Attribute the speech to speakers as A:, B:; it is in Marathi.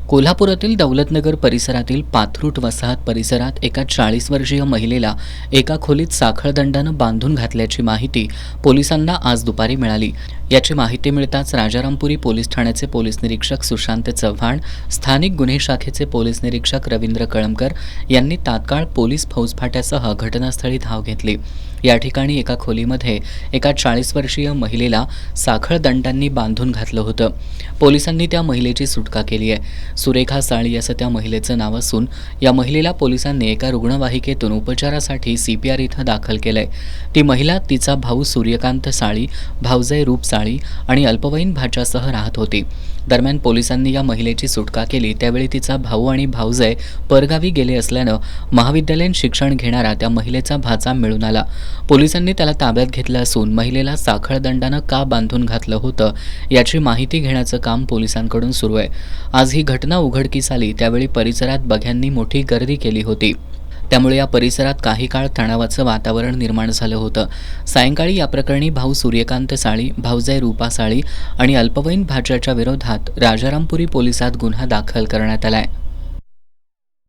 A: कोल्हापुरातील दौलतनगर परिसरातील पाथरूट वसाहत परिसरात एका 40 वर्षीय महिलेला एका खोलीत साखळदंडानं बांधून घातल्याची माहिती पोलिसांना आज दुपारी मिळाली। याची माहिती मिळताच राजारामपुरी पोलीस ठाण्याचे पोलीस निरीक्षक सुशांत चव्हाण, स्थानिक गुन्हे शाखेचे पोलीस निरीक्षक रवींद्र कळमकर यांनी तात्काळ पोलीस फौजफाट्यासह घटनास्थळी धाव घेतली। या ठिकाणी एका खोलीमध्ये एका 40 वर्षीय महिलेला साखळदंडांनी बांधून घातलं होतं। पोलिसांनी त्या महिलेची सुटका केली आहे। सुरेखा साळी असं त्या महिलेचं नाव असून या महिलेला पोलिसांनी एका रुग्णवाहिकेतून उपचारासाठी CPR इथं दाखल केलंय। ती महिला तिचा भाऊ सूर्यकांत साळी, भाऊजाई रूप साळी आणि अल्पवयीन भाच्यासह राहत होती। दरम्यान पोलिसांनी या महिलेची सुटका केली त्यावेळी तिचा भाऊ आणि भाऊजाई परगावी गेले असल्यानं महाविद्यालयीन शिक्षण घेणारा त्या महिलेचा भाचा मिळून आला। पोलिसांनी त्याला ताब्यात घेतलं असून महिलेला साखळदंडानं का बांधून घातलं होतं याची माहिती घेण्याचं काम पोलिसांकडून सुरू आहे। आज ही घटना उघडकीस आली त्यावेळी परिसरात बघ्यांनी मोठी गर्दी केली होती। त्यामुळे या परिसरात काही काळ तणावाचं वातावरण निर्माण झालं होतं। सायंकाळी या प्रकरणी भाऊ सूर्यकांत साळी, भाऊजाई रूपा साळी आणि अल्पवयीन भाच्याच्या विरोधात राजारामपुरी पोलिसात गुन्हा दाखल करण्यात आलाय।